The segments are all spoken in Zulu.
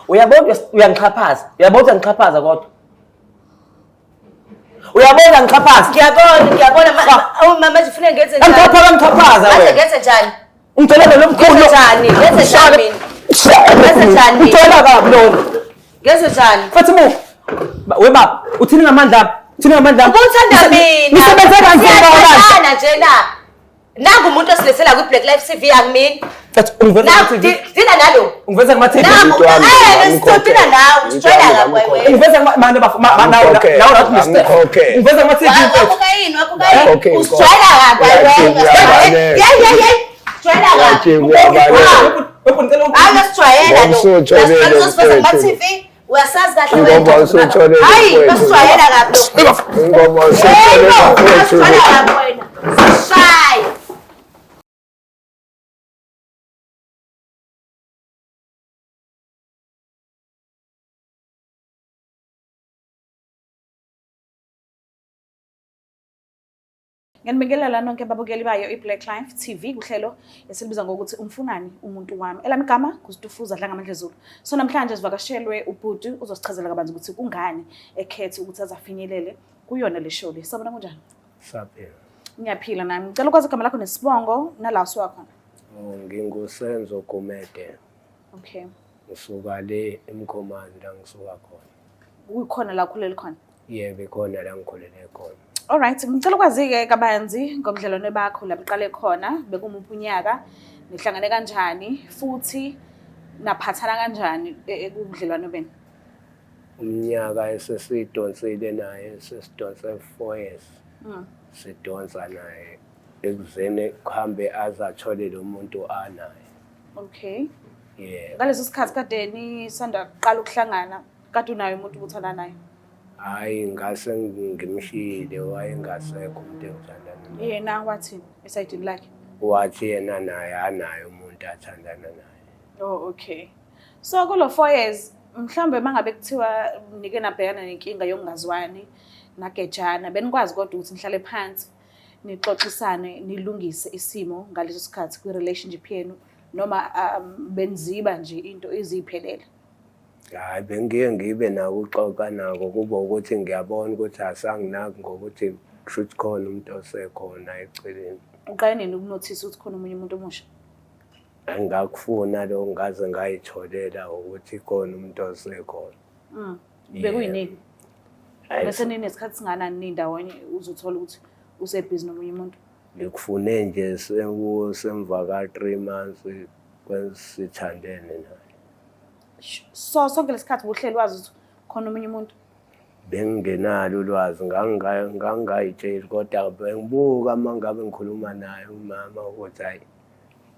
Uyabona uyangixhaphaza. Uyabona ngixhaphaza kodwa. Uyabona ngixhaphaza. Ngiyabona mama ufuna ngenze njani? Ngixhaphaza wena. Ngenze njani? Ngicela lo mkhulu njani? Ngenze njani mina? Ngenze njani? Ngicela kabi lona. Ngenze njani? Fatima. We baba, uthini ngamandla? Uthini ngamandla? Ubuthanda mina. Nisebenza kanzima wala. Nje na. Nangu umuntu osilethela ku Black Life TV angimini. Ungiveza ku-TV. Thina nalo. Ungiveza kuma-TV. Besithothina nawe, usijwayela kabi wena. Ungiveza manje nawo nathi mistake. Ungiveza kuma-TV. Wakukayini, usijwayela kabi wena. Yeah. Usijwayela kabi. Ayosijwayela lo. Usifeza kuma-TV. Uyasazi kahle wena. Hayi, usijwayela kabi lo. Ingoma usijwayela kabi wena. Shy. Ngiyanibingelela nonke ababukeli bayo iBlack Life TV kuhlelo esilibiza ngokuthi umfunani umuntu wami. Elami igama kuSitufuza Dlangamandla Zulu. So namhlanje sivakashelwe ubhuti uzosichazela kabanzi ukuthi kungani ekhethe ukuthi azafinyelele kuyona le show le. Sabona kunjani? Saphila. Ngiyaphila nami. Ngicela ukwazi igama lakho nesibongo nala usuka khona. Ngingusenzo Gumede. Okay. Ngisuka le eMkhomazi la ngisuka khona. Uyikhona la khulele khona? Yebo, ikhona la ngikhulele khona. Alright, ngicela ukwazi-ke kabanzi ngomdlalwane bakho la biqale khona, bekumuphi unyaka, nihlangane kanjani futhi naphathana kanjani ekubudlelwane benu? Umnyaka esesidonsile naye sesidonse 4 years. Sidonsa naye ekuzeni kuhambe azathole lo muntu anaye. Okay. Yeah. Ngaleso sikhathi kade nisanda kuqala ukuhlangana, kade unayo umuntu ubuthanda naye? Hayi, ngase ngimshiyile, wayengasekho umuntu engithandana naye. Yena wathini esayidini lakhe? Wathi yena naye anayo umuntu athandana naye. Oh, okay. So kulo 4 years mhlambe mangabe kuthiwa nike nabhekana nenkinga yokungazwani nagejana, benikwazi kodwa ukuthi nihlale phansi nixoxisane nilungise isimo ngaleso sikhathi kwi relationship yenu noma benziba nje into iziphelele? Hayi, bengiye ngibe nako uxoxa nako kuba ukuthi ngiyabona ukuthi asanginaki ngokuthi kushuthi khona umuntu osekhona eceleni. Uqale nini ukunothisa ukuthi khona umunye umuntu omusha? Ngakufuna lo ngaze ngayitholela ukuthi khona umuntu osekhona. Bekuyinini? Bese nini isikhathi singanani nindawonye uzothola ukuthi usebhizi nomunye umuntu? Ngikufune nje semva ka 3 months kwesithandene naye. So sonke lesikhathi ubuhleli wazi ukuthi khona umunye umuntu? Bengingenalo ulwazi, ngangayitsheli kodwa bengibuka mangabe ngikhuluma naye umama ukuthi hayi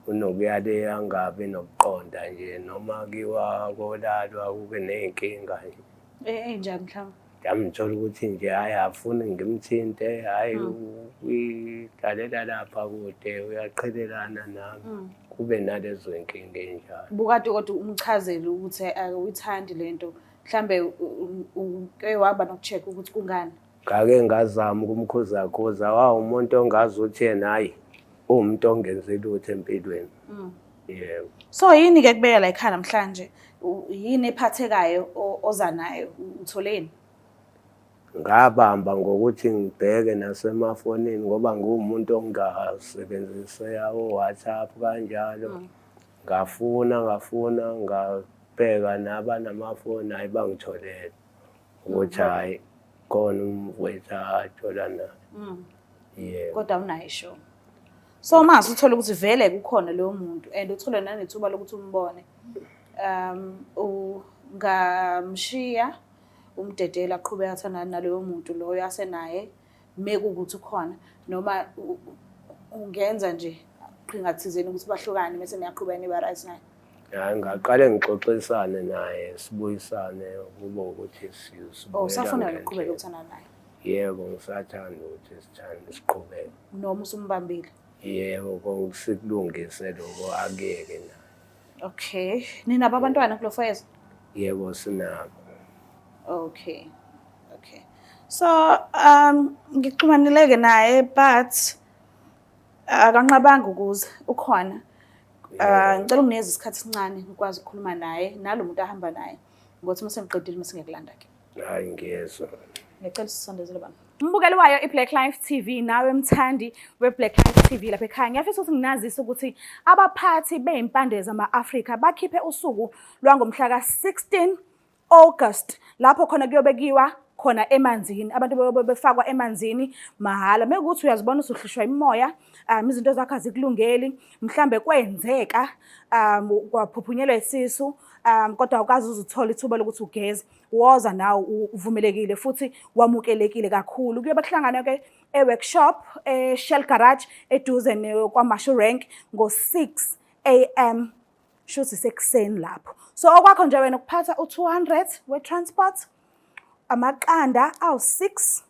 unokuyale yangabe nokuqonda nje noma kiwa kolalwa kube nenkinga nje. Njani mhlawumbe? Ngiyamthola ukuthi nje hayi afune ngimthinte, hayi uyidalela lapha kude uyaqhelelana nami. Kube nalezo inkinga enjalo. Bukade kodwa umchazele ukuthi uyithandi lento, mhlambe uke waba nokucheck ukuthi kungani? Ngake ngazama ukumkhuzakhuza, umuntu ongazi ukuthi yena hayi umuntu ongenze lutho empilweni. Yebo. So yini ke kubeka la ekhaya namhlanje? Yini ephathekayo oza nayo? Utholeni? Ngabamba ngokuthi ngibheke nasemafonini ngoba ngumuntu ongasebenzise WhatsApp kanjalo. Ngafuna ngabheka nabanamafoni hayi bangitholele ukuthi hayi khona umfowethu athola naye. Yebo. Kodwa unayo show. So mase uthola ukuthi vele kukhona leyo muntu and uthole nanethuba lokuthi umbone. Ungamshiya umdedela aqhubeka athandana naleyo muntu loyo asenaye mekukuthi ukhona noma ungenza nje qhingathizeni ukuthi bahlukane bese niyaqhubeka niba right naye? Hayi, ngaqale ngixoxisane naye sibuyisane kube ukuthi sibuyele. Usafuna ukuqhubeka ukuthanda naye? Yebo, ngisathanda ukuthi sithande siqhubeke. Noma usumbambile? Yebo, kongisilungise lokho akeke naye. Okay. Ninabo abantwana kulo 4 years? Yebo, sinabo. Okay. So ngixhumanileke naye but akanqabanga ukuze ukhona Ngicela unginikeze isikhathi esincane ngikwazi ukukhuluma naye nalo muntu ahamba naye ngokuthi uma sengiqedile mase ngiyakulanda-ke. Hayi ngiyezwa. Ngicela sisondezele bani. Mbukeli wayo iBlack Life TV nawe mthandi weBlack Life TV lapha ekhaya. Ngiyafisa ukuthi nginazise ukuthi abaphathi bezimpande zama-Afrika bakhiphe usuku lwangomhla ka-16 August lapho khona kuyobekiwa khona emanzini, abantu befakwa emanzini mahhala. Mekuthi uyazibona usuhlishwa imimoya, izinto zakho azikulungeli, mhlambe kwenzeka kwaphuphunyelwa isisu, kodwa awukazi uzuthola ithuba lokuthi ugeze, woza nawe uvumelekile futhi wamukelekile kakhulu. Kuyobe kuhlangana-ke e-workshop Shell Garage eduze kwaMashu Rank ngo-6 AM, shuthi sekuseni lapho. So okwakho nje wena ukuphatha u-200 we-transport, amaqanda awu-6,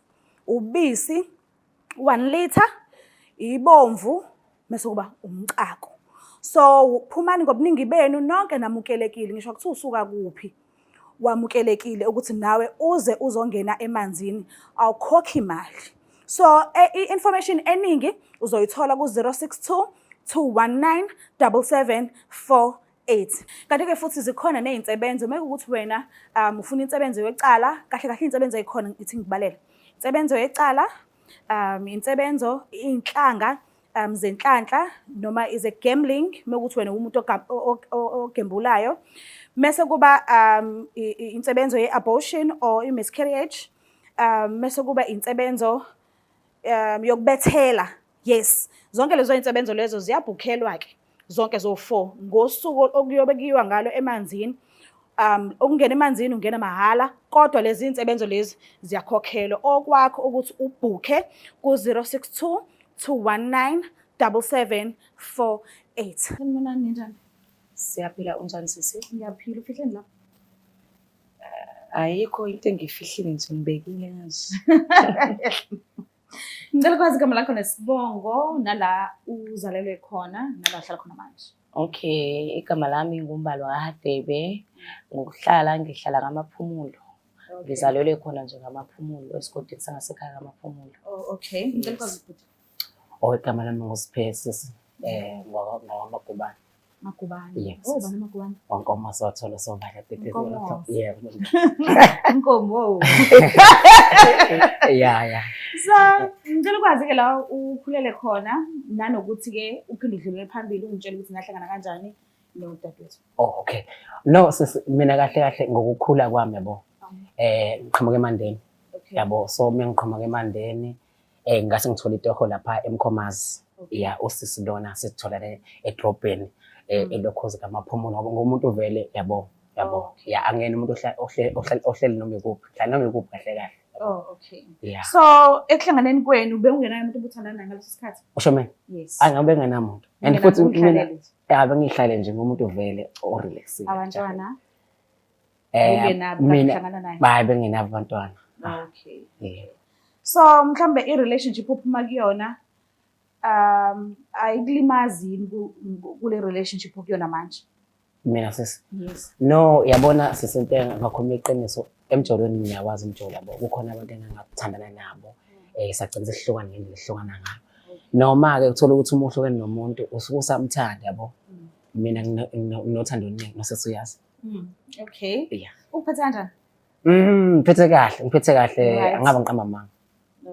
ubisi 1 liter, ibomvu, bese kuba umcako. So phumani ngobuningi benu nonke namukelekile, ngisho ukuthi usuka kuphi wamukelekile ukuthi nawe uze uzongena emanzini, awukhokhi imali. So i-information eningi uzoyithola ku-062 219 7748. Kanti-ke futhi zikhona ney'nsebenzo, mekuwukuthi wena ufuna insebenzo yecala, kahle kahle iy'nsebenzo ey'khona ithi ngibalele. Insebenzo yecala, insebenzo iy'nhlanga zenhlanhla noma is a gambling, mekuwuthi wena umuntu ogembulayo. Mese kuba insebenzo ye-abortion or i-miscarriage, mese kuba insebenzo yokubethela. Yes, zonke lezo insebenzo lezo ziyabhukhelwa-ke, zonke zo-4 ngosuku okuyobekiwa ngalo emanzini. Ukungena emanzini ungena mahhala, kodwa lezi insebenzo lezi ziyakhokhelwa. Okwakho ukuthi ubhuke ku-062 219 7748. Sanibonani ninjani? Siyaphila unjani sisi? Ngiyaphila, ufihleni la? Ayikho into engifihlile nje ngibekile ngazo. Ngicela kwazi igama lakho nesibongo nala uzalelwe khona nala hlala khona manje. Okay, igama lami nguMbalo kaHadebe. Ngihlala ngamaphumulo. Ngizalelwe khona nje ngamaphumulo esigodini sangasekhaya ngamaphumulo. Oh, okay. Ngicela kwazi ukuthi Igama lami nguSiphesi ngwamagubane. Magubane. Yes. Oh, bana Magubane. Wankomo siwathola sobala Inkomo. yebo. Inkomo. Yeah. So, ngicela kwazi-ke la ukhulele khona nanokuthi-ke uphinde udlulele phambili ungitshela ukuthi nahlangana kanjani nodadewethu. Oh, okay. No, mina kahle ngokukhula kwami yabo. Ngiqhamuka eMandeni. Okay. Yabo, so mina ngiqhamuka eMandeni. Ngase ngithola itoho lapha eMkhomazi. Yeah, usisi lona sitholane edrobheni elokhozi kamaphumulo ngoba ngumuntu uvele yabo. Yeah, angena umuntu ohleli noma ikuphi. Hlala noma ikuphi kahle. Oh, okay. Yeah. So, ekuhlanganeni kwenu bekungenayo umuntu obuthandana naye ngaleso sikhathi? Usho mina? Yes. Angabe ngenamuntu. And futhi mina bengihlale nje ngomuntu uvele o-relaxing. Abantwana? Mina bayi bengenabo abantwana. Okay. Yeah. So, mhlambe i-relationship uphuma kuyona ayikulimazi kule relationship okuyona manje? Mina sisi? Yes. No, yabona sisentenga ngakhuluma iqiniso emjolweni ngiyawazi umjolo yabo. Kukhona abantu engingakuthandana nabo. Sagcina sihlukana ngendlela esihlukana ngayo. Noma-ke uthola ukuthi uma uhlukene nomuntu usuke usamthanda yabo. Mina nginothando oluningi nosesiyazi. Okay. Yeah. Uphethe kanjani? Ngiphethe kahle angaba ngiqamba amanga.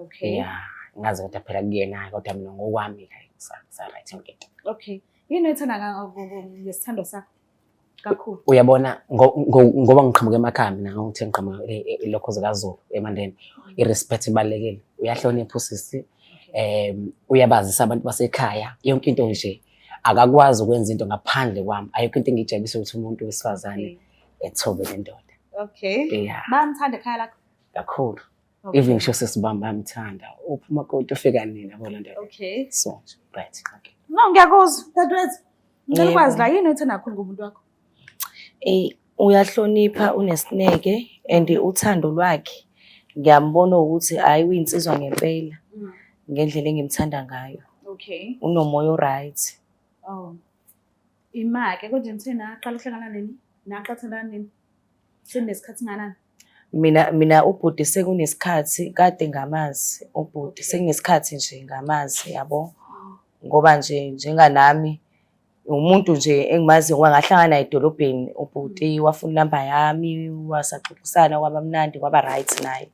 Okay. Yeah, ngazi ukuthi phela kuyena kodwa mina ngokwami sa right ngento. Okay. Yini ethanda ngesithando sakho kakhulu? Uyabona ngoba ngiqhamuka emakhaya mina ngikuthi ngiqhamuka lokhozi kaZulu eMandeni. I-respect ibalekile. Uyahlonipha usisi. Uyabazisa abantu basekhaya. Yonke into nje akakwazi ukwenza into ngaphandle kwami. Ayikho into engijabulisa ukuthi umuntu wesifazane ethobe lendoda. Okay. Yeah. Bamthanda ekhaya lakho? Kakhulu. Even ngisho sesibamba amthanda. Uphuma kodwa ufika nini yabo lento. Okay. So, right. Okay. No, ngiyakuzwa. Dadewethu. Ngicela kwazi la yini ethanda kakhulu ngomuntu wakho? Uyahlonipha, unesineke and uthando lwakhe ngiyambona ukuthi hayi uyinsizwa ngempela ngendlela engimthanda ngayo. Okay. Unomoya right. Oh. Imake konje nithena aqala uhlangana nini? Naqathandana nini? Sinesikhathi nganani? Mina ubhuti sekunesikhathi kade ngamazi. Ubhuti sekunesikhathi nje ngamazi yabo. Ngoba nje njenganami umuntu nje engimaziyo wangahlangana naye edolobheni ubhuti wafuna inamba yami wasaxoxisana kwaba mnandi kwaba right naye.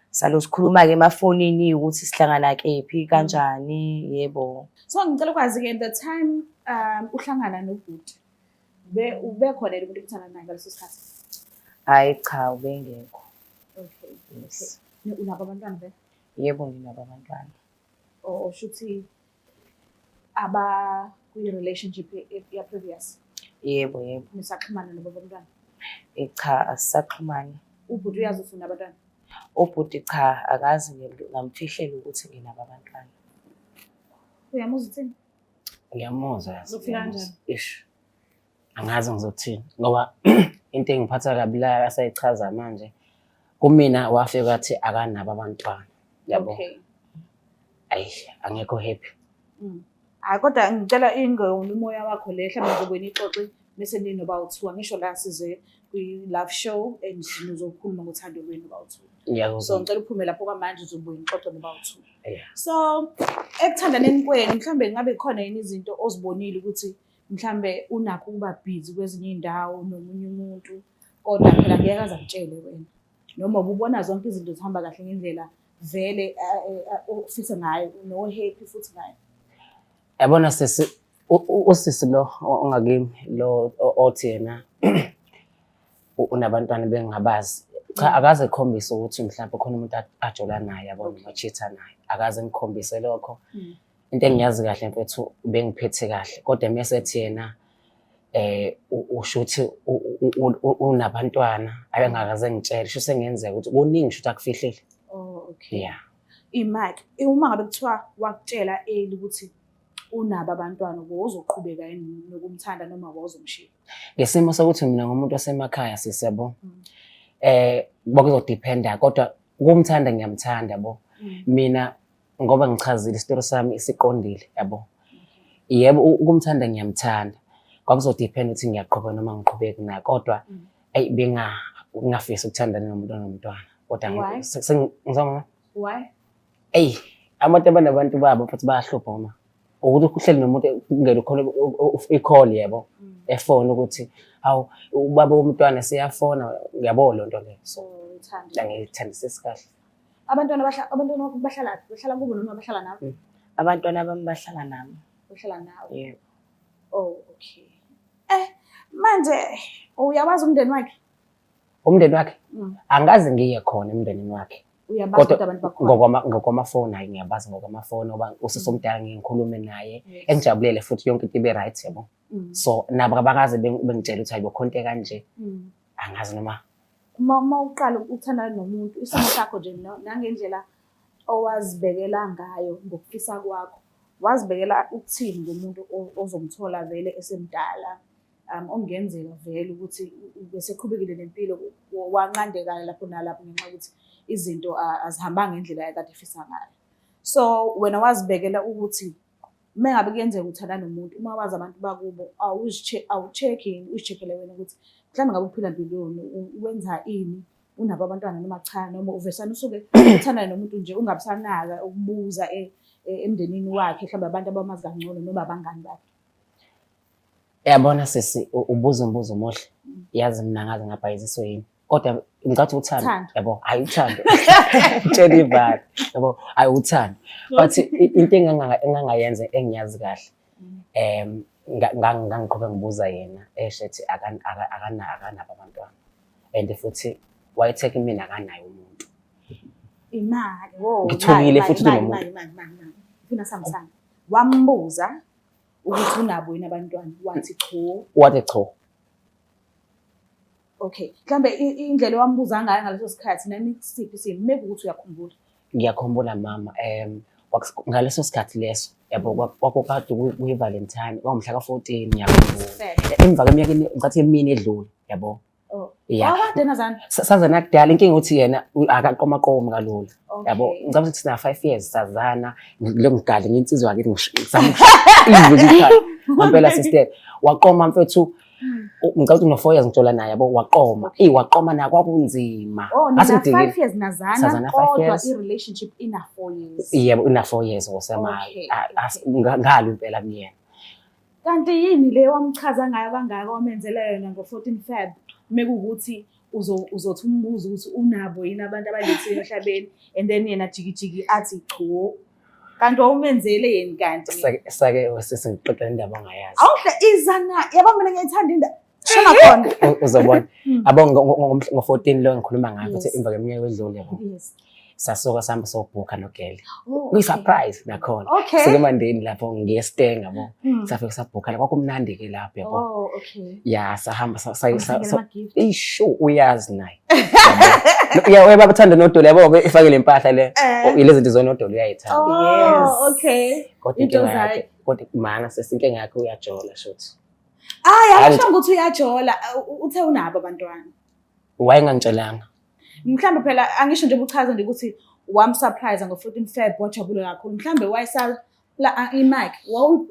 Salo sikhuluma-ke emafonini ukuthi sihlangana kephi kanjani yebo. So ngicela ukwazi-ke the time uhlangana nobhuti ube khona yini umuntu okuthanda naye ngaleso sikhathi? Hhayi cha ubengekho. Okay. Yes. Unabo abantwana vele? Yebo nginabo abantwana. Osho ukuthi kwi-relationship ya previous? Yebo. Nisaxhumana nabo abantwana? Cha asisaxhumani. Ubhuti uyazi ukuthi unabantwana? Ubhuti cha akazi ngamfihlela ukuthi nginabo abantwana. Uyamuzwa uthini? Ngiyamuzwa. Uzofika kanjani? Ish. Angazi ngizothini ngoba into engiphatha kabi la asayichaza manje kumina wafika wathi akanabo abantwana. Yabo. Okay. Ayi angekho happy. Hayi kodwa ngicela ingewona umoya wakho le mhlawumbe njengoba nixoxe bese ninobawu-2 ngisho la size kwi-love show and nizokhuluma ngothando lwenu bawu-2. So ngicela uphume lapho kwamanje uzobuye nixoxe nobawu-2. So ekuthandaneni kwenu mhlawumbe ngabe khona yini izinto ozibonile ukuthi mhlawumbe unakho ukuba busy kwezinye iy'ndawo nomunye umuntu kodwa phela ngeke aze akutshele wena noma ubona zonke izinto zihamba kahle ngendlela vele ofisa ngayo no-happy futhi ngayo? Yabona sisi usisi lo ongakimi lo othi yena unabantwana bengabazi cha akaze ekhombise ukuthi mhlawumbe khona umuntu ajola naye yabona machitha naye akaze ngikhombise lokho. Into engiyazi kahle mfethu bengiphethe kahle kodwa mesethi yena usho ukuthi unabantwana abengakaze ngitshele sho sengenzeka ukuthi kuningi sho akufihlile. Okay. Yeah. Imaki uma ngabe kuthiwa wakutshela ukuthi unabo abantwana uzoqhubeka yini nokumthanda noma uzomshiya? Ngesimo sokuthi mina ngomuntu wasemakhaya sisebo bakuzodependa kodwa ukumthanda ngiyamthanda yabo. Mina ngoba ngichazile isitori sami isiqondile yabo. Yebo ukumthanda ngiyamthanda kwakuzodependa ukuthi ngiyaqhubeka noma ngiqhubeki naye kodwa ngingafisa ukuthandana nomuntu nomntwana kodwa ngizama why abantu abanabantu babo futhi bayahlupha uma ukuthi uhleli nomuntu kungelo khona i-call yebo efone ukuthi hawu ubaba womntwana siyafona ngiyabona lonto leyo. So ngiyithandisisa kahle. Abantwana bahlala kubo noma bahlala nawe? Abantwana bami bahlala nami. Bahlala nawe? Yebo. Okay. Manje uyawazi umndeni wakhe? Umndeni wakhe angazi ngiye khona emndenini wakhe. Uyabazi ukuthi abantu bakhona? Ngokwamafoni hayi ngiyabazi ngokwamafoni ngoba usesomdala ngikhulume naye engijabulele futhi yonke into ibe right yabo. So nabo abakaze bengitshela ukuthi ayibokhonte kanje. Angazi noma uma uqala ukuthandana nomuntu isimo sakho nje nangendlela owazibekela ngayo ngokufisa kwakho wazibekela ukuthini ngomuntu ozomthola vele esemdala ongenzeka vele ukuthi bese qhubekile nempilo wanqandeka lapho nalapho ngenxa ukuthi izinto azihambanga ngendlela yakade efisa ngayo. So wena wazibekela ukuthi mengabe kuyenzeka uthandana nomuntu uma wazi abantu bakubo awucheck-in uzicheckele wena ukuthi mhlawumbe ngabe uphila empilweni wenza ini unabo abantwana noma cha noma uvesana usuke uthandana nomuntu nje ungabisanaka ukubuza emndenini wakhe mhlawumbe abantu abamazi kangcono noma abangani bakhe. Yabona sisi ubuza umbuzo omuhle yazi mina ngaze ngabhayiziswe yini kodwa ngicathi uthando yabo hayi uthando utshela ibali yabo hayi uthando but into engangayenza engiyazi kahle ngangiqhubeka ngibuza yena eshethi akanabo abantwana and futhi wayetheke mina akanayo umuntu imali ngithukile futhi nomuntu ufuna samsana wambuza ukuthi unabo yini abantwana wathi cha. Wathi cha. Okay mhlambe indlela wambuza ngayo ngaleso sikhathi nani kusiphi isimo maybe ukuthi uyakhumbula? Ngiyakhumbula mama ngaleso sikhathi leso yabo kwakukade kuyi-Valentine kwamhla ka-14 ngiyakhumbula emva kweminyaka ngathi emini edlule yabo. Wakade nazana sazana kudala inkinga ukuthi yena akaqomaqomi kalula yabo ngicabanga ukuthi sina 5 years sazana lo ngigade nginsizwa yakhe ngizama ngempela sister waqoma mfethu ngicabanga no 4 years ngitshola naye yabo waqoma waqoma na kwakunzima asingidingile 5 years nazana kodwa i-relationship ina 4 years yebo ina 4 years ngosema ngalo impela kuyena Kanti yini le wamchaza ngayo kangaka wamenzela yona ngo-14 Feb mekuwukuthi uzothi umbuzo ukuthi unabo yini abantu abalethile emhlabeni and then yena jikijiki athi cho. Kanti wawumenzele yini kanti? Sake sesengixoxa indaba ongayazi. Awuhle izana yabo mina ngiyithanda indaba. Shona khona. Uzobona. Abo ngo-14 lo ngikhuluma ngakho ukuthi emva kweminyaka edlule yabo. Yes. Sasoka sihamba sokubhuka nogele. Oh, Kuyi-surprise nakhona. Okay. Sike mandeni lapho ngiye-Steng yabo. Safike sabhuka lapho kumnandi ke lapho yabo. Oh, okay. Ya sahamba Ama gift. isho uyazi naye. Ya weba bathanda nodolo yabo ifake le mpahla le. Ile zinto zonodolo uyayithanda. Oh, okay. Kodwa inkinga yakhe, kodwa mana sesinkinga yakhe uyajola shothi. Yasho ukuthi uyajola uthe unabo abantwana. Wayengangitshelanga. Mhlambe phela angisho nje ubuchaza nje ukuthi wamsurprise ngo-14 Feb wajabula kakhulu. Mhlambe wayesala i-mic.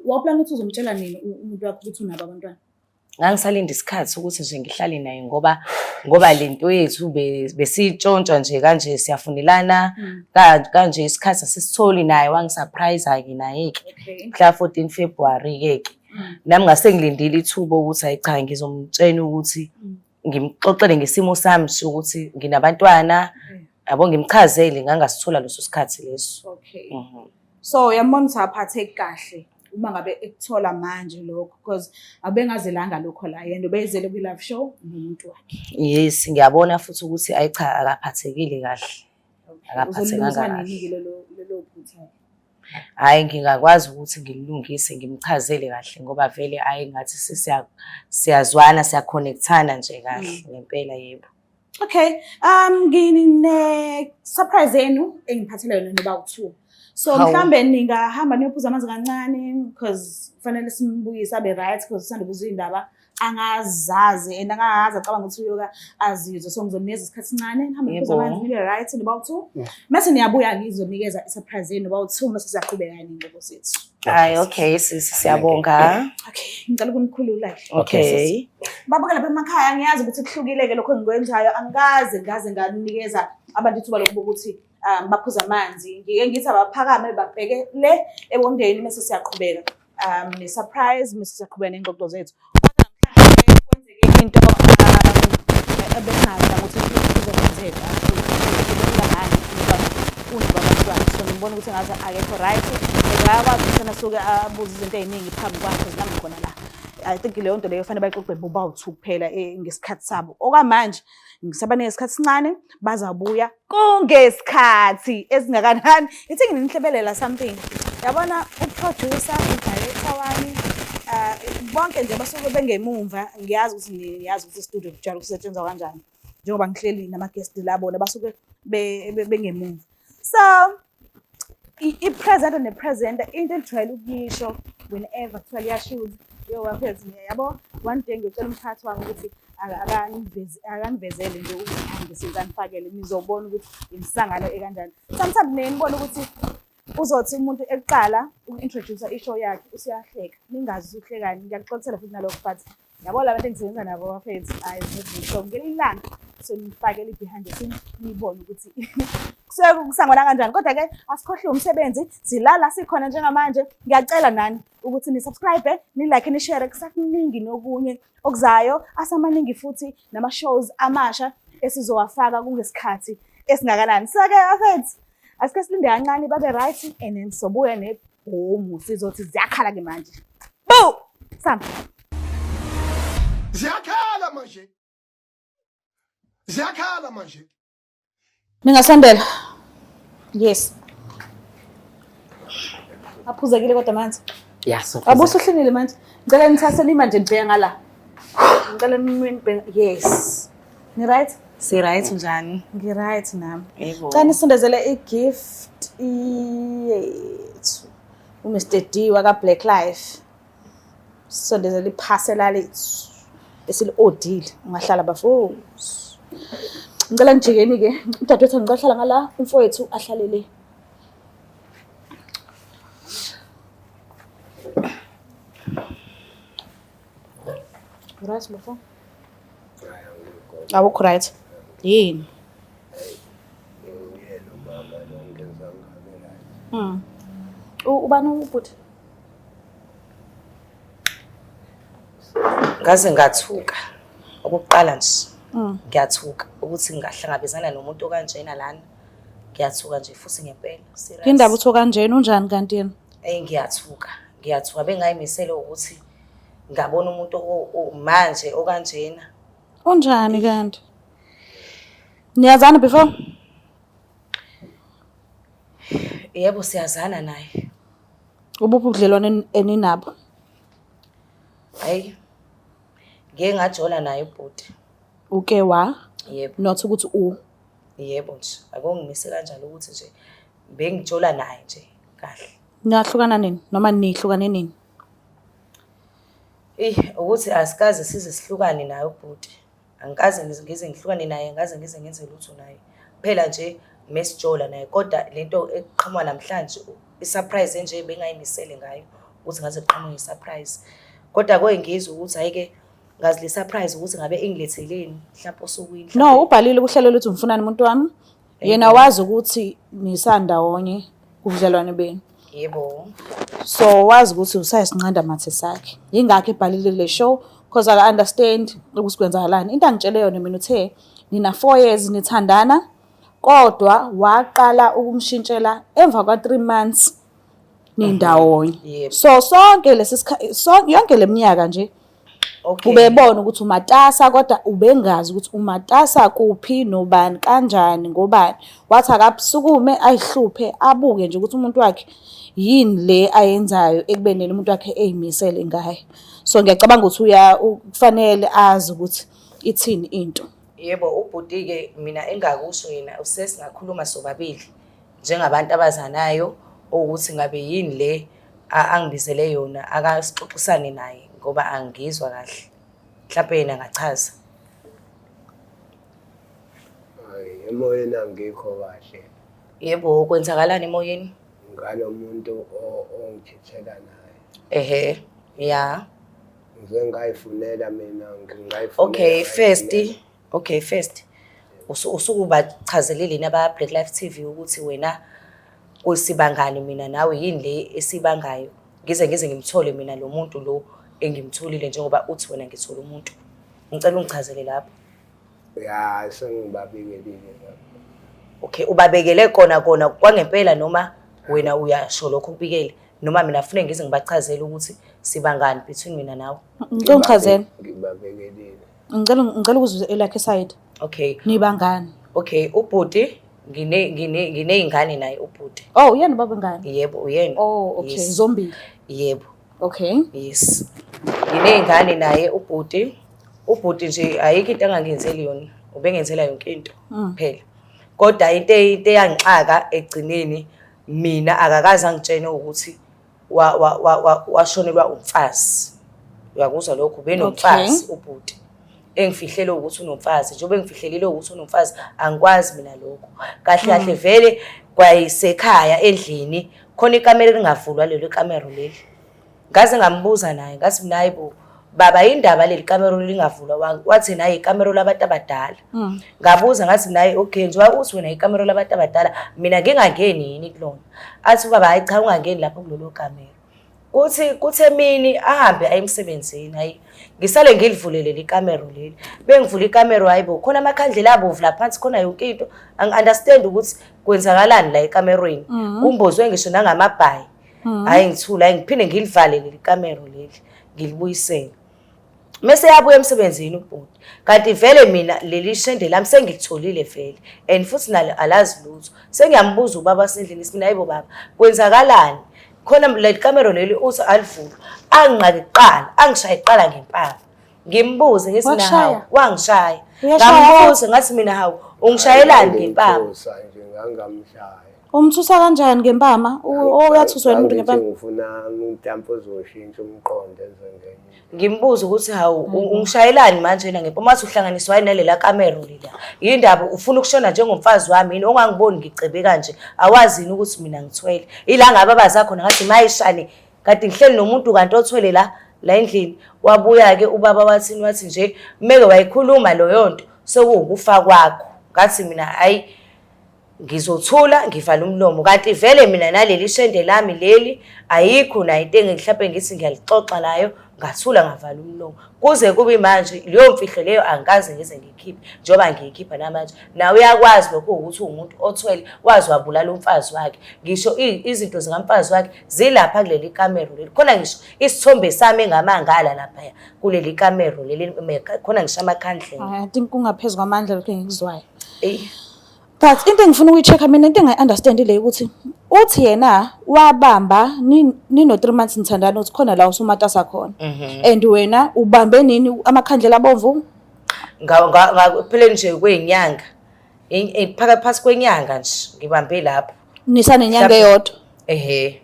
Waplan ukuthi uzomtshela nini umuntu wakho ukuthi unabo abantwana? Ngangisalinda isikhathi ukuthi nje ngihlale naye ngoba lento yethu besitshontsha nje kanje siyafundelana kanje isikhathi asisitholi naye wangisurprise ke naye ke mhla 14 February ke nami ngase ngilindile ithuba ukuthi hayi cha ngizomtshela ukuthi ngimxoxele ngesimo sami ukuthi nginabantwana yabo ngimchazele ngangasithola leso sikhathi leso. Okay. So uyambona ukuthi aphatheke kahle uma ngabe ekuthola manje lokho because abengazelanga lokho la yena ubezele kwi live show nomuntu wakhe. Yes ngiyabona futhi ukuthi ayi cha akaphathekile kahle. Akaphathekanga kahle. Lelo phutha. Hayi ngingakwazi ukuthi ngilungise ngimchazele kahle ngoba vele ayingathi siyazwana siyaconnectana nje kahle ngempela yebo. Okay, ngine surprise yenu engiphathele yona noba u2. So mhlambe ningahamba niyophuza amanzi kancane because kufanele simbuyise abe right because usanda kubuza indaba angazazi and angazi acabanga ukuthi uyoka azizwe so ngizonikeza isikhathi sincane nihambe niphuza amanzi nibe right noba u2. Mase niyabuya ngizonikeza isurprise yenu noba u2 mase siyaqhubeka ingqobo sethu. Hayi okay siyabonga. Okay, ngicela ukunikhulula. Okay. Babukela lapha emakhaya ngiyazi ukuthi kuhlukileke lokho engikwenzayo ngaze nganikeza abantu ithuba lokuba ukuthi baphuza amanzi ngike ngithi abaphakame babheke le ebondeni mase siyaqhubeka ne surprise mase siyaqhubeka nengxoxo zethu kodwa mhlawumbe kwenzeke into ebenayo ukuthi kuzokwenzeka unibabantwana so ngibona ukuthi ngathi akekho right ngiyakwazi ukuthi nasuke abuza izinto eziningi phambi kwakhe zinami khona la. I think leyo nto leyo fanele bayixoxe boba u2 kuphela ngesikhathi sabo okwamanje ngisabane ngesikhathi sincane bazabuya kungesikhathi esingakanani ithi nginihlebelela something yabona uproducer udirector wami bonke nje basuke bengemumva ngiyazi ukuthi niyazi ukuthi studio kujala ukusetshenzwa kanjani njengoba ngihleli nama guest labo basuke bengemumva so i-presenter ne-presenter into ejwayele ukuyisho whenever kuthiwa liyashoot yo waphethe yabo one day ngicela umphathi wami ukuthi akangivezele nje ukuthi ngisinzanifakele nizobona ukuthi imsangano ekanjani sometimes nibona ukuthi uzothi umuntu eqala uku-introduce ishow yakhe usiyahleka ningazi uhlekani ngiyaxoxela futhi nalokho but yabo la bantu engisebenza nabo bafethu ayizisho ngelinye ilanga so nifakele behind the scene nibone ukuthi kusangona kanjani kodwa ke asikhohle umsebenzi silala sikhona njengamanje ngiyacela nani ukuthi ni subscribe ni like ni share kusakuningi nokunye okuzayo asamaningi futhi nama shows amasha esizowafaka kungesikhathi esingakanani sake afethu asike silinde kancane babe right and then sobuya nebhomu sizothi ziyakhala ke manje bo samba ziyakhala manje ningasondela yes aphuzekile kodwa manje Yaso. abusuhlelile manje ngicela nithathele imanje nibheka ngala ngicela nibheka yes ni right Si right njani? ngi right nami Yebo. Cela nisondezele igift yethu uMr D waka Black Life sondezele iphasela lethu esili odile ungahlala bafowethu ngicela nijikeni ke udadewethu ngicela ngala umfowethu ahlalele right bafo awukho right yini ubani ubhuti Ngaze ngathuka. Okokuqala nje. Ngiyathuka ukuthi ngahlangabezana nomuntu okanjena lana. Ngiyathuka nje futhi ngempela. Serious. Indaba utho kanjena unjani kanti yena? Ngiyathuka. Ngiyathuka bengayimisela ukuthi ngabona umuntu manje okanjena. Unjani kanti? Niyazana before? Yebo siyazana naye. Ubuphi ubudlelwane eninabo? Hayi. Ngeke ngajola naye ubhuti. Uke wa? Yebo. Not ukuthi u. Yebo nje. Akungimise kanjalo ukuthi nje bengijola naye nje kahle. Niyahlukana nini noma nihlukane nini? Ukuthi asikaze size sihlukane naye ubhuti. Angikaze ngize ngihlukane naye, angaze ngize ngenze lutho naye. Phela nje mesijola naye kodwa lento eqhamuka namhlanje isurprise enje bengayimisele ngayo ukuthi ngaze kuqhamuke isurprise. Kodwa kwengizwe ukuthi hayike ngazi le surprise ukuthi ngabe ingiletheleni mhlawumbe osukwini. No, ubhalile kuhlelo luthi umfunani umuntu wami. Yena wazi ukuthi nisandawonye kubudlelwane benu. Yebo. So wazi ukuthi usayisinqanda mathe sakhe. Yingakho ebhalile le show because I understand ukuthi kwenzakalani. Into angitshele yona mina uthe nina 4 years nithandana kodwa waqala ukumshintshela emva kwa 3 months nindawonye. Yebo. So sonke yonke leminyaka nje Okay. ubebona ukuthi umatasa kodwa ubengazi ukuthi umatasa kuphi nobani kanjani ngobani. Wathi akabusukume ayihluphe abuke nje ukuthi umuntu wakhe yini le ayenzayo ekubenele umuntu wakhe eyimisele ngaye. So ngiyacabanga ukuthi kufanele azi ukuthi ithini into. Yebo ubhuti ke mina engakusho yena usesingakhuluma sobabili njengabantu abazanayo ukuthi ngabe yini le angibizele yona akasixoxisane naye ngoba angizwa kahle. Mhlawumbe yena ngachaza. Hayi emoyeni angikho kahle. Yebo kwenzakalani emoyeni? Ngalomuntu ongithethela naye. Ehe. Ya. Ngize ngayifunela mina ngingayifunela. Okay first. Usukuba chazelile naba Black Life TV ukuthi wena kusibangani mina nawe yini le esibangayo. Ngize ngimthole mina lo muntu lo engimtholile njengoba uthi wena ngithola umuntu. Ngicela ungichazele lapho. Ya sengibabekelile lapho. Okay ubabekele kona kwangempela noma wena uyasho lokho kubikele noma mina ufune ngize ngibachazele ukuthi sibangani between mina nawe. Ngicela ungichazele. Ngibabekelile. Ngicela ukuzwe elakhe side. Okay. Nibangani? Okay ubhuti ngine ingane naye ubhuti. Oh uyena baba ngani? Yebo uyena. Oh okay Yes. zombili. Yebo. Okay. Yes. Ngine ingane naye ubhuti. Ubhuti nje ayikho into angangenzeli yona. Ubengenzela yonke into phela. Kodwa into eyangixaka egcineni mina akakaze angitshene ukuthi washonelwa umfazi. Uyakuzwa lokho benomfazi ubhuti. Engifihlele ukuthi unomfazi njengoba engifihlelile ukuthi unomfazi angikwazi mina lokho. Kahle vele kwayisekhaya endlini khona ikamera lingavulwa lelo kamera leli. Ngaze ngambuza naye ngathi mina hayibo baba indaba leli kamera lingavulwa wathi naye ikamera labantu abadala. Ngabuza ngathi naye okay njengoba uthi wena ikamera labantu abadala mina ngingangeni yini kulona. Athi baba hayi cha ungangeni lapho kulelo kamera. Kuthi emini ahambe ayemsebenzini hayi ngisale ngilivulele le kamera leli. Bengivula ikamera hayibo khona amakhandlela abovu la phansi khona yonke into angi-understand ukuthi kwenzakalani la ekamereni. Kumbozwe ngisho nangamabhayi. Hayi ngithula hayi ngiphinde ngilivalele le kamera leli ngilibuyisele. Mase yabuya emsebenzini ubhuti. Kanti vele mina leli shende lami sengilitholile vele and futhi nalo alazi lutho. Sengiyambuza ubaba sendlini mina hayibo baba kwenzakalani? Khona le kamera leli uthi alivula anginqaki kuqala angishaye iqala ngempama ngimbuze ngithi na hawu wangishaya ngambuze ngathi mina hawu ungishayelani ngempama Nje ngangamshaya. Umthusa kanjani ngempama? Uyathuswa umuntu ngempama? Ngifuna umntampo ozoshintsha umqondo ezongena. ngimbuza ukuthi hawu ungishayelani manje na ngempama wathi uhlanganiswa nalela kamera leli yindaba ufuna ukushona njengomfazi wami yini ongangiboni ngicebe kanje awazini ukuthi mina ngithwele ila ngabe abazakhona ngathi mayishane kanti ngihleli nomuntu kanti othwele la endlini wabuya ke ubaba wathi nje meke wayikhuluma lo yonto sekuwukufa kwakho ngathi mina hayi ngizothula ngivala umlomo kanti vele mina naleli shende lami leli ayikho na into engihlambe ngithi ngiyalixoxa nayo ngathula ngavala umlomo kuze kube manje leyo mfihlo leyo angikaze ngize ngikhiphe njengoba ngiyikhipha namanje nawe uyakwazi lokho ukuthi umuntu othwele wazi wabulala umfazi wakhe ngisho izinto zikamfazi wakhe zilapha kuleli kamera leli khona ngisho isithombe sami engamangala lapha kuleli kamera leli khona ngisho amakhandlela I think kungaphezulu kwamandla lokho engikuzwayo but into engifuna ukuyi-check mina into engayi-understand ile ukuthi uthi yena wabamba nino 3 months nithandana uthi khona la usumatasa khona and wena ubambe nini amakhandlela abomvu phela nje kweyinyanga phakathi kwenyanga nje ngibambe lapho nisanenyanga eyodwa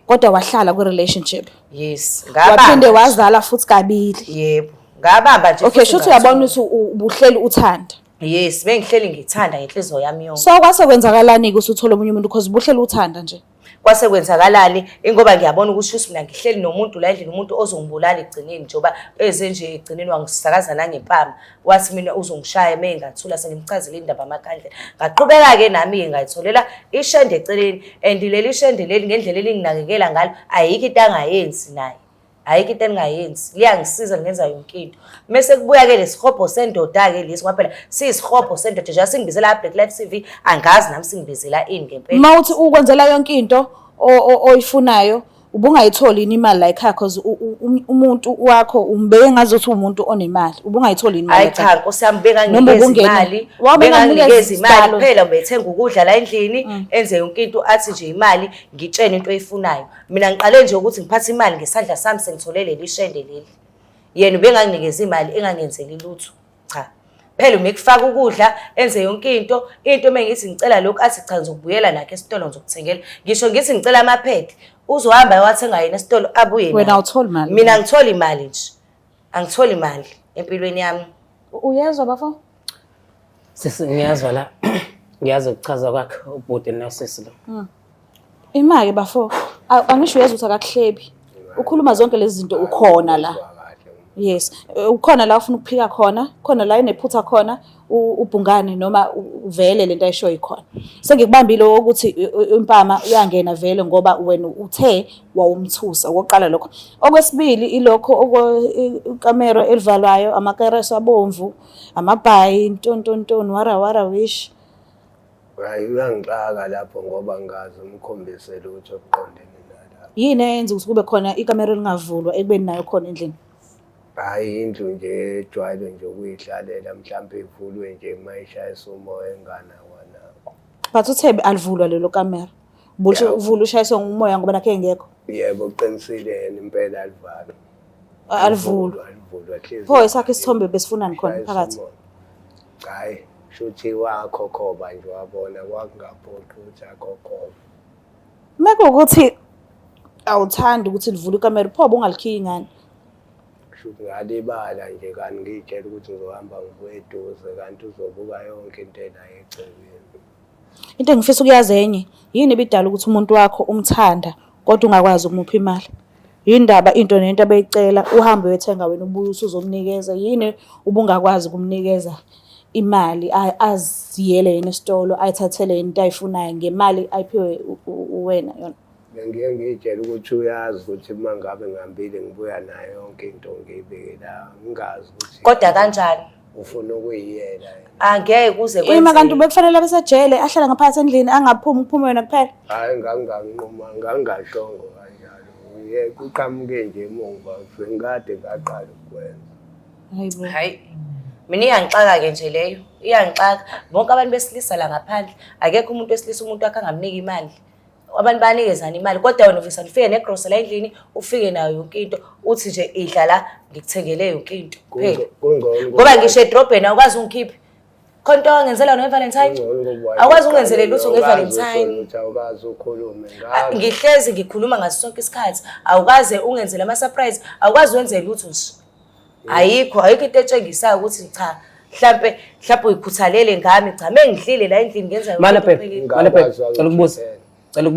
kodwa wahlala kwi-relationship yes waphinde wazala futhi kabili yebo ngabamba nje okay shuthi uyabona ukuthi ubuhleli uthanda yes bengihleli ngithanda ngenhliziyo yami yonke so kwase kwenzakalani-ke usuthola omunye umuntu because ubuhleli uthanda nje kwase kwenzakalani ingoba ngiyabona ukuthi mina ngihleli nomuntu la endlini umuntu ozongibulala egcineni njengoba eze nje egcineni wangisakaza nangempama wathi mina uzongishaya mengathula sengimchazela indaba amakhandlela ngaqhubeka-ke nami-ke ngayitholela ishende eceleni and leli shende leli ngendlela elinginakekela ngalo ayikho into angayenzi naye ayikho into engingayenzi liyangisiza ngenza yonke into mase kubuya-ke lesihobho sendoda-ke lesi ngoba phela siyisihobho sendoda nje singibizela Black Life TV angazi nami singibizela ini ngempela uma uthi ukwenzela yonke into oyifunayo ubungayitholi yini imali la ekhaya because umuntu wakho umbeke ngazothi umuntu onemali ubungayitholi yini imali hayi cha Nkosi yami benganginikeza imali kuphela ubethenga ukudla la endlini enze yonke into athi nje imali ngitshene into oyifunayo mina ngiqale nje ukuthi ngiphathe imali ngesandla sami sengitholele lishende leli yena ubenganginikeza imali engangenzeli lutho cha phela umekufaka ukudla enze yonke into mengithi ngicela lokho athi cha ngizokubuyela nakhe esitolo ngizokuthengela ngisho ngithi ngicela amaphedi uzohamba ayowathenga yena esitolo abuye wena uthola imali mina ngithola imali nje angithola imali empilweni yami uyezwa bafo ngiyazwa la ngiyazi ukuchaza kwakhe ubhuti nosisi lo imali bafo angisho uyezwa ukuthi akakuhlebi ukhuluma zonke lezi zinto ukhona la yes ukhona la ufuna ukuphika khona la enephutha khona ubhungane noma uvele lento ayisho ikhona sengikubambile ukuthi impama uyangena vele ngoba wena uthe wawumthusa okoqala lokho okwesibili ilokho ikamera elivalwayo amakereso abomvu amabhayi ntontontoni wara wish hayi uyangixaka lapho ngoba ngazi umkhombise lutho oqondene nala yini eyenza ukuthi kube khona ikamera elingavulwa ekubeni nayo khona endlini hayi indlu nje ejwayele nje ukuyihlalela mhlawumbe ivulwe nje mayishayisa umoya engana wana but uthe alivulwa lelo kamera uvula ushayiswa ngumoya ngoba nakhe ngekho yebo uqinisile yena impela alivalwa alivulwa pho esakhe isithombe besifunani khona phakathi hayi shuthi wakhokhoba nje wabona kwakungaphoqa ukuthi akhokhoba meke ukuthi awuthandi ukuthi livule ikamera pho bungalikhiyi ngani shuthi ngalibala nje kanti ngiyitshela ukuthi ngizohamba ngibuyeduze kanti uzobuka yonke into enayo egcekeni into engifisa ukuyazi enye yini ebidala ukuthi umuntu wakho umthanda kodwa ungakwazi ukumupha imali yindaba into nento abeyicela uhambe uyethenga wena ubuye usuzomnikeza yini ubungakwazi kumnikeza imali aziyele yena esitolo ayithathele into ayifunayo ngemali ayiphiwe wena yona ngiye ngiyitshela ukuthi uyazi ukuthi uma ngabe ngihambile ngibuya nayo yonke into ngiyibeke la ngingazi ukuthi kodwa kanjani ufuna ukuyiyela angeke kuze ima kanti bekufanele besejele ahlala ngaphakathi endlini angaphumi kuphume yena kuphela hayi nganginquma ngangashongo kanjalo ye kuqhamuke nje emuva ngikade ngaqala ukwenza hayi mina iyangixaka-ke nje leyo iyangixaka bonke abantu besilisa la ngaphandle akekho umuntu wesilisa umuntu wakhe angamnika imali abantu bayanikezana imali kodwa wena ufisa ufike negrocery la endlini ufike nayo yonke into uthi nje idla la ngikuthengele yonke into phela ngoba ngisho edrobheni awukwazi ungikhiphe khona into wangenzela no-Valentine awukwazi ungenzele lutho nge-Valentine awukazi ukhulume ngihlezi ngikhuluma ngaso sonke isikhathi awukaze ungenzele ama-surprise awukwazi wenze lutho nje ayikho into etshengisayo ukuthi cha mhlampe uyikhuthalele ngami cha mengidlile la endlini ngenza cela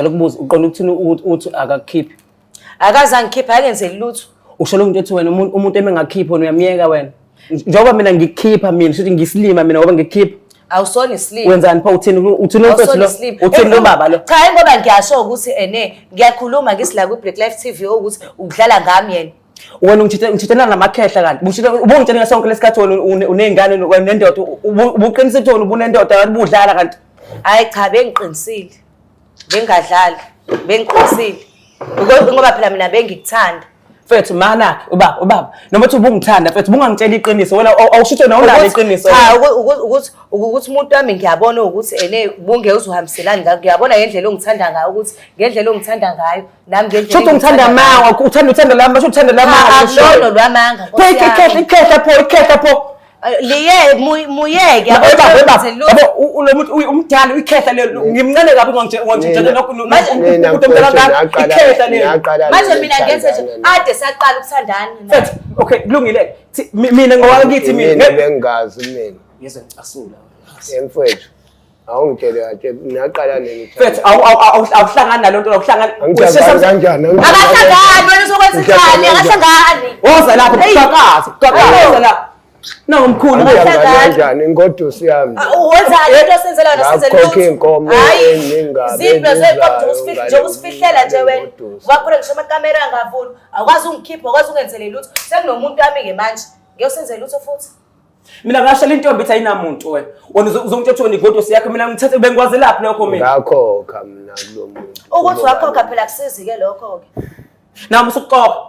ukubuza uqonda ukuthini uthi akakukhiphi akaze angikhiphe akenzeli lutho usho umuntu ethi wena umuntu emengakhiphi wena uyamyeka wena njengoba mina ngikukhipha mina futhi ngisilima mina ngoba ngikukhipha awusona isilimo wenzani pha uthini umfethu lo uthini lo baba lo cha ngoba ngiyasho ukuthi ene ngiyakhuluma ngisila ku Black Life TV ukuthi ukudlala ngami yena Wena ngithithelana namakhehla kanti. Ubungitshela sonke lesikhathi wena unengane nendoda. Ubuqinisa ukuthi ubunendoda kanti budlala kanti. Hayi cha bengiqinisile. Bengadlali. Bengiqinisile. Ngoba phela mina bengikuthanda. Mfethu manake ubaba noma uthi ubungithanda mfethu bungangitshela iqiniso wena awushuthe noma iqiniso. Cha ukuthi umuntu wami ngiyabona ukuthi ene bunge uzohambiselana ngakho ngiyabona ngendlela ongithanda ngayo ukuthi ngendlela ongithanda ngayo nami ngendlela Shothi ngithanda manga uthanda lama basho uthanda lama akulono lwamanga ikhetha pho liye muyeke yabo ulomuntu umdala ikhetha lelo ngimncane kabi ngangitshela lokho ikhetha lelo manje mina ngenze nje ade saqala ukuthandana mfethu okay kulungile mina ngowakithi mina bengazi mina yezwe ngicasula mfethu awungitshele kahle ngiyaqala nini mfethu awuhlangana nalonto awuhlangana kanjani akahlangani wena sokwenza njani akahlangani woza lapho kuqhakaza lapho Nomkhulu kanjani ingodusi yami. Wenzani into senzela nasenzela ukuthi inkomo eningabe. Zipho zeqoqo nje usifihlela nje wena. Waphula ngisho amakamera angavuli. Akwazi ungikhipha, akwazi ungenzele lutho. Sekunomuntu wami ke manje. Ngiyosenzela lutho futhi. Mina ngashela intombi ithi ayinamuntu wena. Wona uzongithetha wena ingodusi yakho mina ngithethe bengikwazi lapho lokho mina. Ngakho kha mina kulo muntu. Ukuthi wakhokha phela kusizi ke lokho ke. Nami usuqoqa.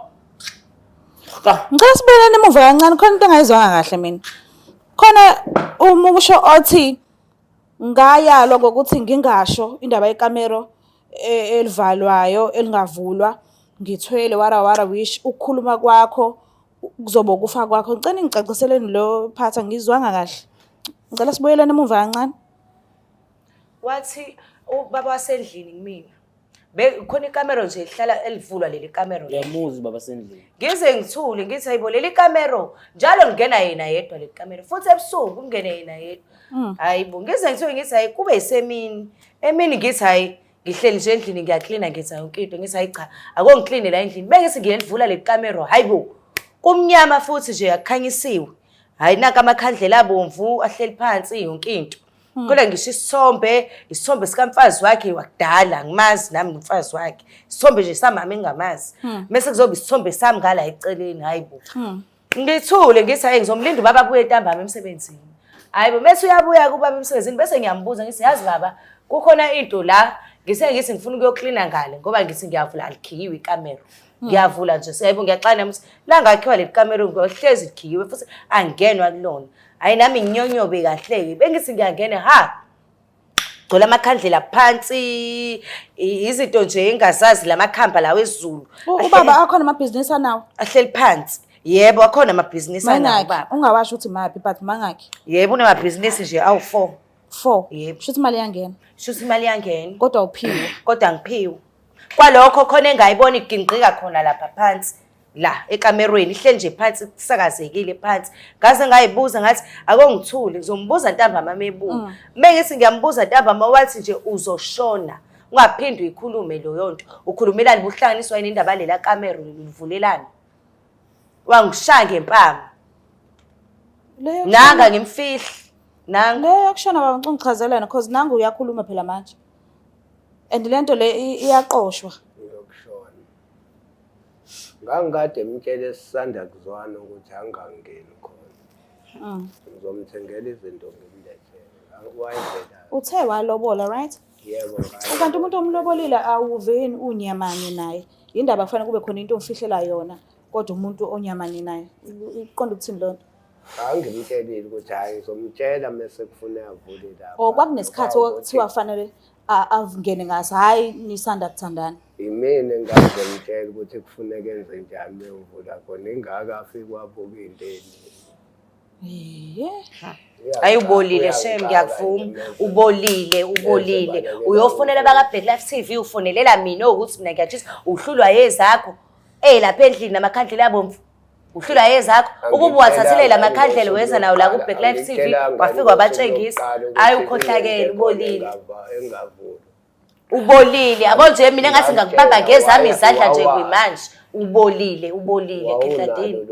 Ngicela sibelane emuva kancane khona into engayizwanga kahle mina. Khona umusho othi ngayalwa ngokuthi ngingasho indaba yekamero elivalwayo elingavulwa ngithwele wara wish ukukhuluma kwakho kuzoba ukufa kwakho. Ngicela ngicaciseleni lo phatha ngizwanga kahle. Ngicela sibuyelane emuva kancane. Wathi ubaba wasendlini kimi. Khona ikamera nje ihlala elivulwa leli kamera. Yamuzi baba sendlini. Ngize ngithule ngithi hayibo leli kamera njalo ngena yena yedwa leli kamera futhi ebusuku ungene yena yedwa. Hayibo ngize ngithule ngithi hayi kube isemini. Emini ngithi hayi ngihleli nje endlini ngiyaklina ngithi yonke into ngithi hayi cha akongikline la endlini bengisi ngiyelivula leli kamera hayibo kumnyama futhi nje yakhanyisiwe. Hayi naka amakhandlela abomvu ahleli phansi yonke into. Kodwa ngisho isithombe sikamfazi wakhe wakudala ngimazi nami umfazi wakhe isithombe nje samama engamazi bese kuzoba isithombe sami ngala eceleni hayibo ngithule ngithi hayi ngizomlinda ubaba abuye entambama emsebenzini hayibo mase uyabuya kubaba emsebenzini bese ngiyambuza ngithi yazi baba kukhona into la ngithi ngifuna ukuyoklina ngale ngoba ngithi ngiyavula alikhiyiwe ikamera ngiyavula nje hayibo ngiyaxana ngithi la ngakhiwa le kamera ngiyohlezi ikhiyiwe futhi angenwa kulona. Hayi nami nginyonyobe kahle bengithi ngiyangena ha gcola amakhandlela phansi izinto nje engazazi lamakhamba lawe ezulu. Ubaba akhona amabhizinisi anawo ahleli phansi. Yebo akhona amabhizinisi anawo baba. Ungawasho ukuthi mapi but mangakhi. Yebo unamabhizinisi nje awu 4. Yebo. Shuthi imali yangena. Shuthi imali yangena. Kodwa uphiwe. Kodwa ngiphiwe. Kwalokho khona engayibona igingqika khona lapha phansi. La ekamerweni ihle nje phansi kusakazekile phansi ngaze ngayibuza ngathi akongithule ngizombuza ntambama emebuka bengithi ngiyambuza ntambama wathi nje uzoshona ungaphindi uyikhulume lo yonto ukhulumelani buhlanganiswa yini indaba lela kamera livulelana wangishaya ngempama nanga ngimfihli nanga leyo kushona baba ngichazelana because nanga uyakhuluma phela manje and lento le iyaqoshwa. Ngangikade emtshele esisanda kuzwana ukuthi angangeni khona. Ngizomthengela izinto ngimlethele. Wayenzela. Uthe walobola right? Yebo. Kanti umuntu omlobolile awuveni unyamanye naye. Indaba kufanele kube khona into omfihlela yona kodwa umuntu onyamanye naye. Iqonda ukuthini lonto? Angimtshelile ukuthi hayi ngizomtshela mase kufuneka avule lapha. Kwakunesikhathi okuthiwa kufanele avungene ngaso hayi nisanda kuthandana. Imini ngazomtshela ukuthi kufuneka enze njani bengivula khona ingaka afike wabuka inteni. Ayibolile shem ngiyakuvuma ubolile uyofonela baka Black Life TV ufonelela mina ukuthi mina ngiyatshisa uhlulwa yezakho lapha endlini namakhandlela abomvu uhlulwa yezakho ukuba wathathele lamakhandlela weza nawo la ku Black Life TV wafika wabatshengisa hayi ukhohlakele ubolile yabo nje mina ngathi ngakubamba ngezami izandla nje kwimanje ubolile Khehladini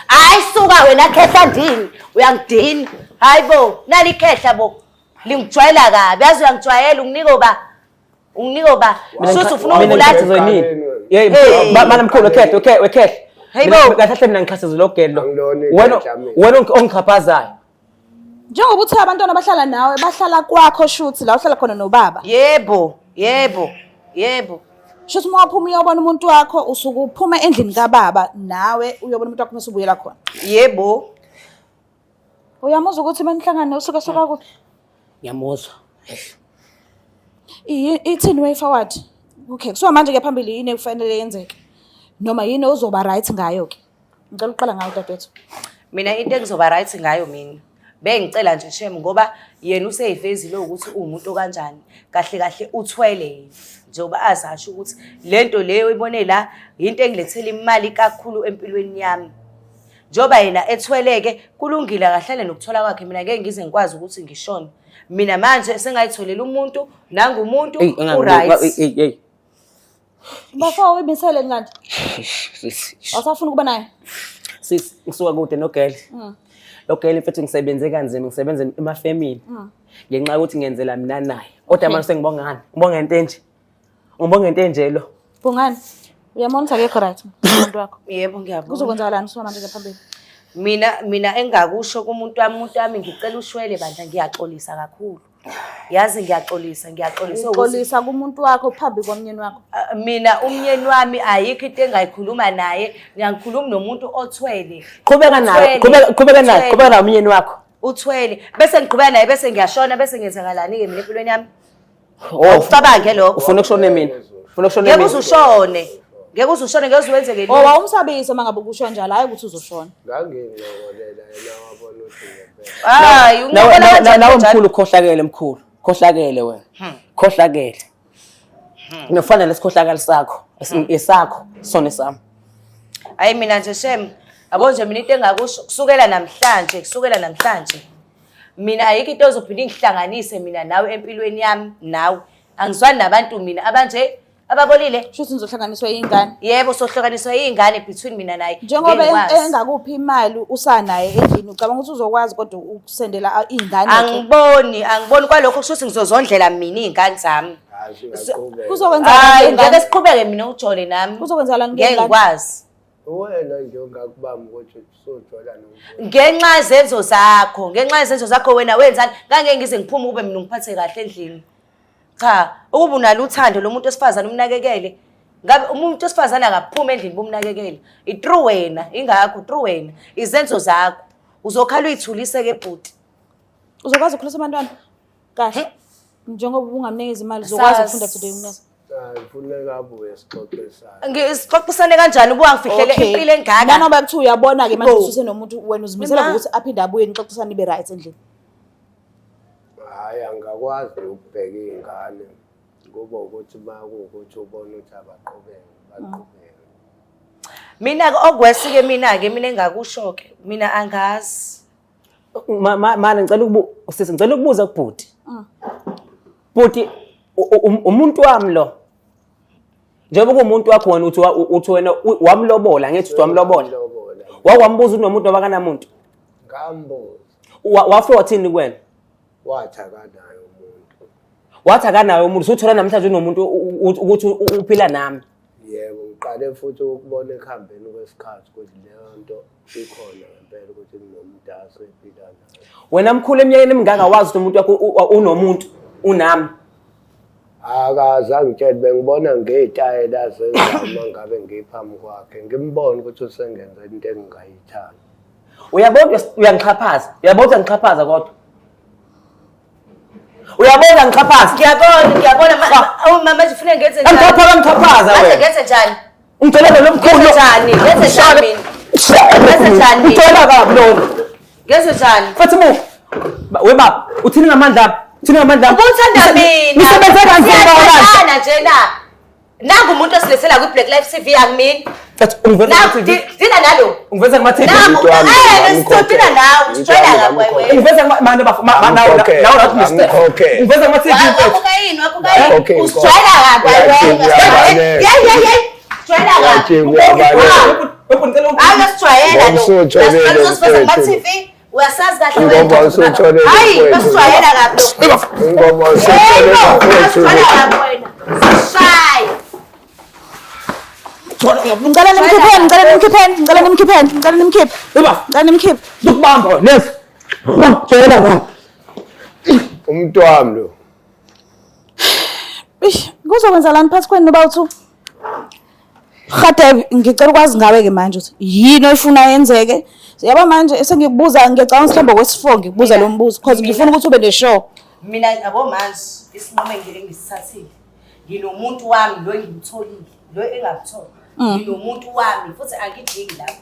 hayi suka wena Khehladini uyangidini hayibo nali khehla bo lingijwayela kabi yazi uyangijwayela unginiko ba suthi ufuna ukulathi yebo mana mkhulu khehla Hey bo. Kahle mina ngichasizwe lo gelo. Angilona Wena igatsha mina. wena ongixhaphazayo. Njengoba uthi abantwana bahlala nawe bahlala kwakho shuthi la uhlala khona nobaba. Yebo. Shuthi uma waphuma uyobona umuntu wakho usuke uphuma endlini kababa nawe uyobona umuntu wakho mase ubuyela khona. Yebo. Uyamuzwa ukuthi manihlangane usuke soka kuphi? Ngiyamuzwa. Ithini way forward? Okay, so manje ke phambili yini ekufanele yenzeke? Noma yini ozoba right ngayo ke? Ngicela uqala ngayo dadewethu. Mina into engizoba right ngayo mina. Bengicela nje Shem ngoba yena useyifezile ukuthi umuntu kanjani. Kahle uthwele yini. Njoba azasho ukuthi lento leyo ibone la into engilethela imali kakhulu empilweni yami. Njoba yena ethweleke kulungile kahlele nokuthola kwakhe mina ngeke ngize ngikwazi ukuthi ngishone. Mina manje sengayitholela umuntu nangumuntu right. Bafo uyimisele ngani? Awusafuna ukuba naye? Sis ngisuka kude nogeli. Lo geli mfethu ngisebenze kanzima ngisebenza emafamily. Ngenxa ukuthi ngiyenzela mina naye. Kodwa manje sengibonga ngani? Ngibonga into enje. Ngibonga into enje lo. Bongani? Uyamonisa akekho right umuntu wakho. Yebo ngiyabona. Kuzokwenzakalani so manje phambili? Mina engakusho kumuntu wami ngicela ushwele bandla ngiyaxolisa kakhulu. Yazi ngiyaxolisa Uxolisa kumuntu wakho phambi komnyeni wakho. Mina umnyeni wami ayikho into engayikhuluma naye, ngiyakhuluma nomuntu othwele. Qhubeka naye umyeni wakho. Uthwele bese ngiqhubeka naye bese ngiyashona bese ngenzakalani ke mina empilweni yami? Ucabange lokho. Ufuna ukushona mina. Ngeke uzushone. Ngeke uzuwenze ke. Wawumsabisa mangabe kusho njalo hayi ukuthi uzoshona. Ngangingcokolela yena wabona ukuthi ngempela. Hayi ungibona kanjani? Nawe mkhulu khohlakele mkhulu. Khohlakele wena. Khohlakele. Nofana lesikhohlakala sakho. Esakho sona sami. Hayi mina nje Shem, yabo nje mina into engakusho kusukela namhlanje. Mina ayikho into ezophinda ingihlanganise mina nawe empilweni yami nawe. Angizwani nabantu mina abanje ababolile. Shuthi nizohlanganiswa yingane. Yebo sohlukaniswa yingane between mina naye. Njengoba engakuphi imali usanaye endlini ucabanga ukuthi uzokwazi kodwa ukusendela ingane. Angiboni kwalokho kushuthi ngizozondlela mina izingane zami. Kuzokwenzakala ngeke siqhubeke mina ujole nami. Kuzokwenzakala ngeke ngikwazi. Wena nje ungakubamba ukuthi sojola nomuntu. Ngenxa yezenzo zakho wena wenzani? Ngeke ngize ngiphume ube mina ngiphathe kahle endlini. Cha, ukuba unalo uthando lomuntu osifazana umnakekele. Ngabe umuntu osifazana akaphuma endlini bomnakekele. Itrue wena, ingakho true wena. Izenzo zakho. Uzokhala uyithulise ke bhuti. Uzokwazi ukukhulisa abantwana? Kahle. Njengoba ungamnikeza imali uzokwazi ukufunda today uNesi. Kufuneka abuye sixoxisane. Ngisixoxisane kanjani ubuka ngifihlele impilo engaka? Nanoba kuthi uyabona ke manje ususe nomuntu wena uzimisela ukuthi aphinde abuye nixoxisane ibe right endlini. Hayi angakwazi ukubheka izingane kuba ukuthi makuwukuthi ubona ukuthi baqhubeke. Mina ke ogwesike mina engakusho ke mina angazi. Manje ngicela ukubuza kubhuti. Bhuti umuntu wami lo. Njengoba kumuntu wakho wena uthi wena wamlobola ngithi wamlobola. Wakwambuza unomuntu noba kanamuntu. Ngambuza. Wafika wathini kuwena? Wathi akanayo umuntu uthola namhlanje unomuntu ukuthi uphila nami. Yebo ngiqale futhi ukubona ekhambeni kwesikhathi ukuthi leyo nto ikhona ngempela ukuthi kunomuntu asephila naye. Wena mkhulu eminyakeni emingaka wazi ukuthi umuntu wakho unomuntu unami. Akaza ngitshela bengibona ngezitayela zezama ngabe ngiphambi kwakhe ngimbona ukuthi usengenza into engingayithanda. Uyabona uyangixhaphaza. Uyabona ngixhaphaza kodwa. Uyabona ngixhaphaza. Ngiyabona mama manje ufuna ngenze njani? Ngixhaphaza wena. Ngenze njani? Ngicela lo mkhulu njani? Ngenze njani? Ngicela kabi lona. Ngenze njani? Futhi we baba uthini ngamandla apha? Uthini ngamandla apha? Ubuthanda mina. Nisebenza kanzima wena nje na. Nangu umuntu osilethela ku Black Life TV akimini. Futhi ungiveza TV. Thina nalo. Ungiveza kuma TV. Sithina nawe, sithola ngapha wewe. Ungiveza manje nawo nathi mistake. Ungiveza kuma TV. Okay. Usithola ngapha wewe. Yeah. Sithola ngapha. Ayosithoyela lo. Usifasa kuma TV. Uyasazi kahle wena. Hayi, basithoyela kahle. Ingoma usitholela wena. Shaya. Ngicela nimkhipheni. Ukubamba nes. Tshela baba. Umuntu wami lo. Kuzokwenza lani phakathi kwenu noba-2? Khadebi, ngicela ukwazi ngawe-ke manje ukuthi yini oyifuna yenzeke. Yaba manje sengikubuza ngiyacabanga mhlawumbe kwesi-4 ngikubuza lo mbuzo because ngifuna ukuthi ube ne-show. Mina yabo manje isinqumo engisithathile. Nginomuntu wami lo engimtholile, lo engakuthola. Nginomuntu wami futhi angidingi lapho.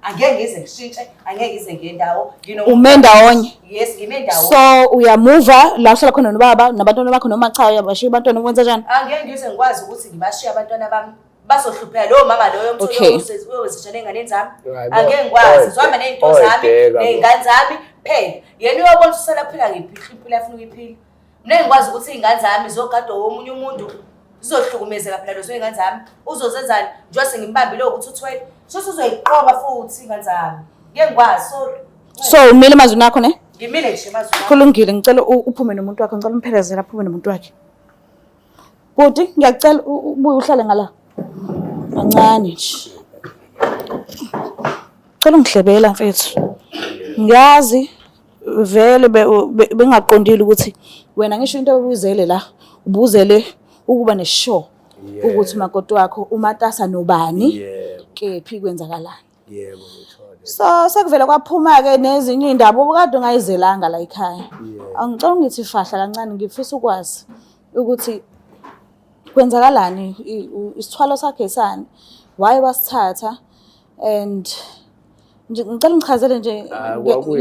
Angeke ngize ngishintshe, angeke ngize ngendawo. Ume ndawonye. Yes, ngime ndawonye. So uyamuva la uhlala khona nobaba nabantwana bakho noma cha uyabashiya abantwana ukwenza njani? Angeke ngize ngikwazi ukuthi ngibashiye abantwana bami. Bazohlupheka lo mama lo yomtholo uyosishana enganeni zami. Angeke ngikwazi. Zihamba nezinto zami, nezingane zami phela. Yena uyabona usala phela ngiphi impilo afuna ukuyiphila. Mina ngikwazi ukuthi izingane zami zogada womunye umuntu zizohlukumezeka phela lezo izingane zami. Uzozenzani? Njengoba sengimbambile ukuthi uthwele. So uzoyiqoba futhi izingane zami. Ngeke ngikwazi. So umile amazwi nakho ne? Ngimile nje amazwi. Kulungile ngicela uphume nomuntu wakho ngicela umphelezele aphume nomuntu wakhe. Bhuti ngiyacela ubuye uhlale ngala. Kancane nje. Cela ungihlebela mfethu. Ngiyazi vele bengaqondile ukuthi wena ngisho into obuzele la ubuzele ukuba neshow ukuthi makoti wakho umatasa nobani kephi kwenzakalani. Yebo ngithole. So sekuvele kwaphuma ke nezinye indaba obukade ungayizelanga la ekhaya. Angicela ngithi fahla kancane ngifisa ukwazi ukuthi kwenzakalani isithwalo sakhe esani why wasithatha and ngicela ngichazele nje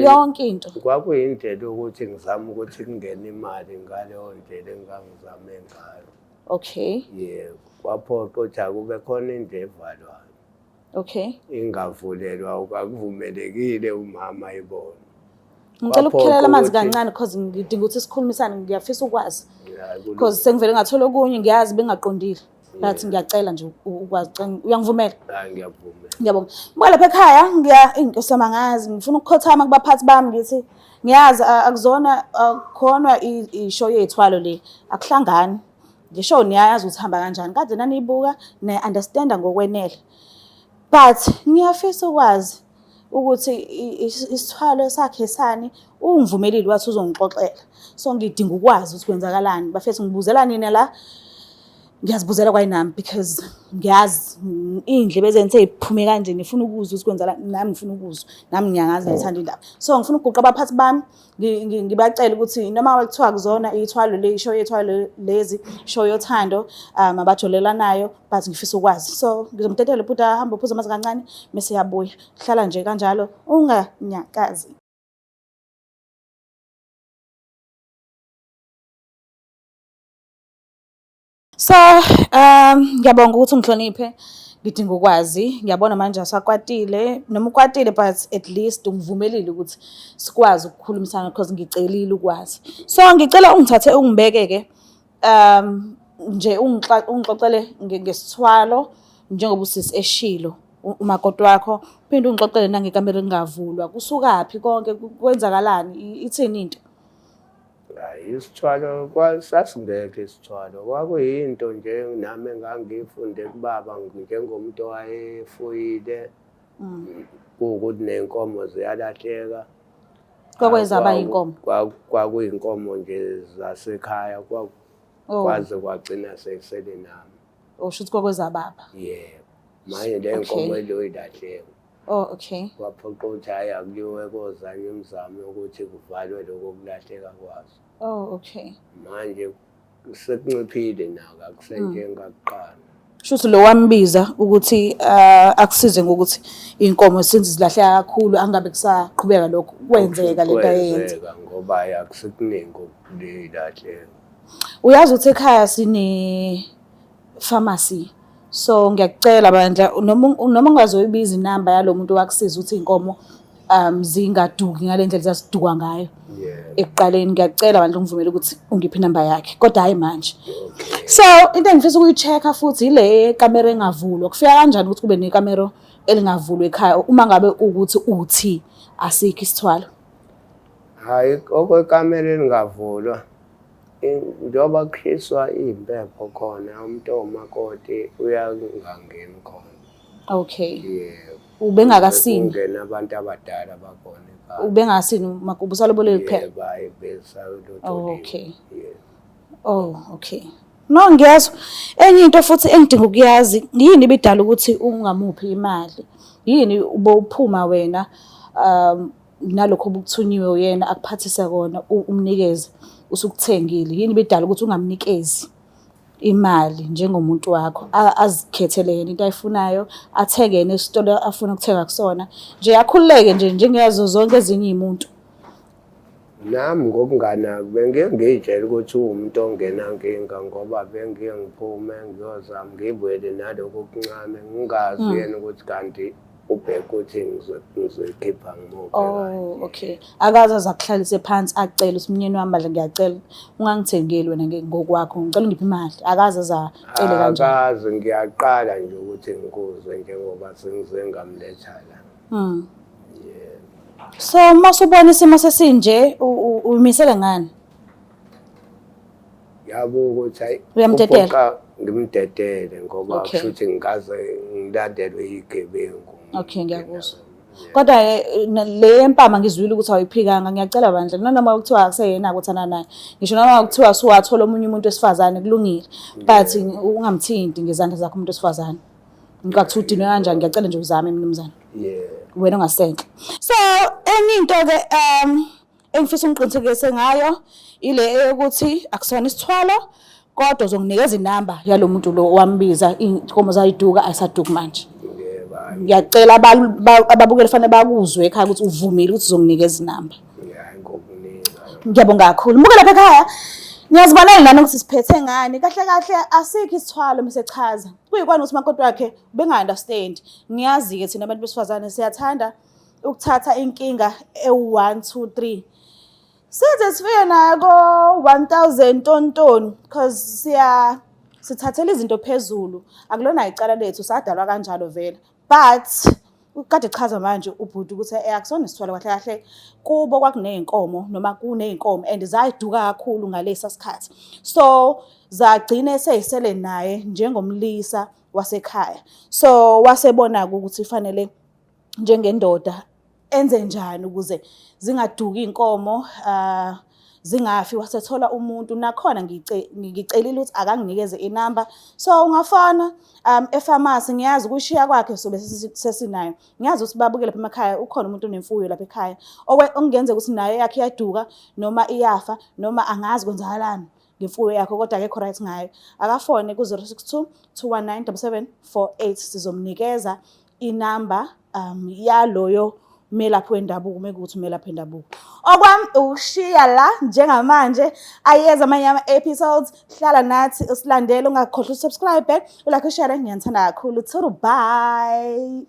yonke into. Kwakuyindlela ukuthi ngizama ukuthi kungene imali ngaleyo ndlela engangizame ngayo. Okay. Yebo, kwaphoqa ukuthi akube khona into evalwayo. Okay. Ingavulelwa akuvumelekile umama ayibone. Ngicela ukukhelela amanzi kancane because ngidinga ukuthi sikhulumisane ngiyafisa ukwazi. Because sengivele ngathola okunye ngiyazi bengaqondile. But ngiyacela nje ukwazi uyangivumela? Hayi ngiyavuma. Ngiyabonga. Ngoba lapha ekhaya inkosi yamangazi ngifuna ukukhothama kubaphathi bami ngithi ngiyazi akuzona khona ishow yezithwalo le akuhlangani. Le show niyayazi ukuthi hamba kanjani kade naniyibuka ne understanda ngokwenele. But ngiyafisa ukwazi ukuthi isithwalo sakhe sani ungivumelile wathi uzongixoxela. So ngidinga ukwazi ukuthi kwenzakalani. Bafethu ngibuzela nina la. Ngiyazibuzela kwayinami because ngiyazi indlebe ezenze iphume kanje ngifuna ukuzwa ukuthi kwenzala nami ngifuna ukuzwa nami ngiyangazi ngithanda indaba. So ngifuna ukuguqa abaphathi bami ngibacela ukuthi noma wakuthiwa kuzona ithwalo le show yethwalo lezi show yothando abajolelanayo but ngifisa ukwazi. So ngizomtetela bhuti ahamba uphuza amazi kancane bese yabuya. Hlala nje kanjalo unganyakazi. So ngiyabonga ukuthi ungihloniphe ngidinga ukwazi ngiyabona manje asakwatile noma ukwatile but at least ungivumelile ukuthi sikwazi ukukhulumisana because ngicelile ukwazi. So ngicela ungithathe ungibeke ke nje ungixoxele ngesithwalo njengoba usisi eshilo umakoti wakho uphinde ungixoxele nangekamera lingavulwa kusukapi konke kwenzakalani ithini into. Isithwalo kwasasingeke isithwalo kwakuyinto nje nami engangifunde kubaba njengomuntu owayefuyile ukuthi nenkomo ziyalahleka kwakwenza abayinkomo kwakuyinkomo nje zasekhaya kwaze kwagcina sekusele nami oshuthi kwakwenza baba yebo manje le nkomo eloyilahleka. Oh okay. Kwaphoqa ukuthi hayi akuliwe kozanye imizamo ukuthi kuvalwe lokho kulahleka kwazo. Oh okay. Manje sekunciphile nako akusenjengakuqala. Shuthi lo wambiza ukuthi akusize ngokuthi inkomo sinzi zilahleka kakhulu angabe kusaqhubeka lokho kwenzeka lento ayenza ngoba akusekuningi okulilahleka. Uyazi ukuthi ekhaya sine pharmacy. So ngiyacela bandla noma ungazoyibiza inamba yalomuntu wakusiza ukuthi inkomo zingaduki ngalendlela zasiduka ngayo. Ekuqaleni ngiyacela bandla ungivumela ukuthi ungiphe inamba yakhe kodwa hayi manje. So into engifisa ukuyichecka futhi ile kamera engavulwa kufika kanjani ukuthi kube nekamera elingavulwa ekhaya uma ngabe ukuthi uthi asikho isithwalo. Hayi okwekamera elingavulwa njengoba kuhliswa impepho khona umuntu omakoti uyangangeni khona. Okay. Yebo. Ubengakasini. Kungena abantu abadala bakhona ekhaya. Ubengasini Makubo usalobole kuphela. Yebo, hayi besalutho. Oh, okay. Yebo. Oh, okay. No, ngiyazwa. Enye into futhi engidinga ukuyazi, yini ibidala ukuthi ungamuphi imali? Yini ubophuma wena nalokho obukthunyiwe uyena akuphathisa kona umnikeze usukuthengile? Yini ibidala ukuthi ungamnikezi imali njengomuntu wakho azikhethele yena into ayifunayo, athenge yena esitolo afuna ukuthenga kusona, nje akhululeke nje njengeyazo zonke ezinye izimuntu? Nami ngokungana bengiyitshela ukuthi umuntu ongenankinga ngoba ngiphume ngiyozama ngibuyele nalokho okuncane ngingazi yena ukuthi kanti ubheka uthi ngizoyikhipha ngimuphi. Oh, okay. Akaze azakuhlalise phansi acela umnyeni wami badla ngiyacela ungangithengeli wena ngokwakho ngicela ungiphe imali. Akaze azacele kanjalo. Akaze ngiyaqala nje ukuthi ngikuzwe njengoba sengize ngamletha la. So masubona isimo sesinje umisele ngani? Yabo ukuthi hayi Uyamdedela? Ngimdedele ngoba Okay. kushuthi ngikaze ngilandelwe yigebengu. Okay, ngiyakuzwa. Kodwa le empama ngizwile ukuthi ayiphikanga, ngiyacela bandla noma ukuthiwa akuseyena akuthana naye. Ngisho noma ukuthiwa suwathola omunye umuntu wesifazane kulungile, but ungamthinti ngezandla zakho umuntu wesifazane. Ngikathi udinwe kanjani, ngiyacela nje uzame mnumzane. Yeah. Wena ungasenhle. So enye into ke engifisa ungiqinisekise ngayo ile eyokuthi akusona isithwalo kodwa uzonginikeza inamba yalomuntu lo owambiza inkomo zayiduka ayisaduki manje. Ngiyacela ababukeli fanele bakuzwe ekhaya ukuthi uvumile ukuthi uzonginikeza inamba. Yeah, ngokunika. Ngiyabonga kakhulu. Muke lapha ekhaya. Ngiyazibalela nani ukuthi siphethe ngani. Kahle kahle asikho isithwalo mesechaza. Kuyikwani ukuthi makoti wakhe benga-understand. Ngiyazi ke thina abantu besifazane siyathanda ukuthatha inkinga e1 2 3. Size sifike nako 1000 tontoni because sithathela izinto phezulu. Akulona icala lethu sadalwa kanjalo vele. But ukade chaza manje ubhuti ukuthi akusona isithwalo kahle kahle kubo kwakuneyinkomo noma kuneyinkomo and zayiduka kakhulu ngalesa sikhathi. So zagcina seyisele naye njengomlisa wasekhaya. So wasebona ukuthi fanele njengendoda enze njani ukuze zingaduki inkomo zingafi. Wasethola umuntu nakhona ngicelile ukuthi akanginikeze inamba. So ungafana epharmacy ngiyazi ukushiya kwakhe sobe sesinayo. Ngiyazi ukuthi babukele lapha emakhaya ukhona umuntu onemfuyo lapha ekhaya okungenza ukuthi nayo yakhe yaduka noma iyafa noma angazi kwenzakalani ngemfuyo yakho kodwa akekho right ngayo. Akafone ku 062 219 7748 sizomnikeza inamba yaloyo umelaphi wendabuko mekuthi umelaphi wendabuko. Okwami ushiya la njengamanje ayeza amanye ama-episodes. Hlala nathi usilandele ungakhohlwa usubscribe ulike ushare. Ngiyanthanda kakhulu. Thuru bye.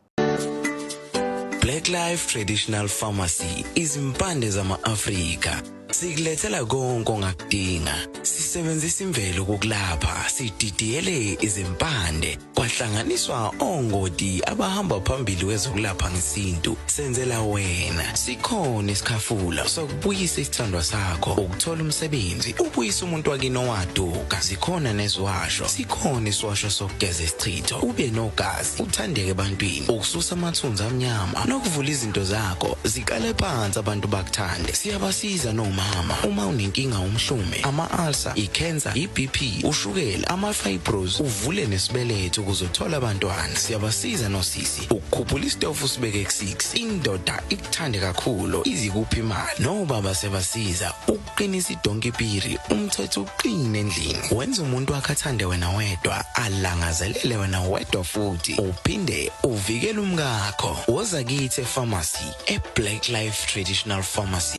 Black Life Traditional Pharmacy izimpande zama-Afrika. Sikulethela konke ongakudinga. Sisebenzisa imvelo kokulapha, sididiyele izimpande, kwahlanganiswa ongoti abahamba phambili kwezokulapha ngesintu. Senzela wena. Sikhona isikhafula sokubuyisa isithandwa sakho, ukuthola umsebenzi, ubuyisa umuntu wakini owaduka. Sikhona neziwasho. Sikhona isiwasho sokugeza isichitho, ube nogazi, uthandeke ebantwini, ukususa amathunzi amnyama, nokuvula izinto zakho zikale phansi abantu bakuthande. Siyabasiza noma uma unenkinga umhlume, ama-ulcer, i-cancer, i-BP, ushukela, ama-fibros, uvule nesibeletho ukuzothola abantwana. Siyabasiza nosisi ukukhuphula isitofu usibeke ku6. Indoda ikuthande kakhulu izikuphi imali. Nobaba sebasiza ukuqinisa idonkipiri, umthetho uqine endlini. Wenza umuntu wakhe athande wena wedwa, alangazelele wena wedwa futhi uphinde uvikele umkakho. Woza kithi epharmacy, eBlack Life Traditional Pharmacy.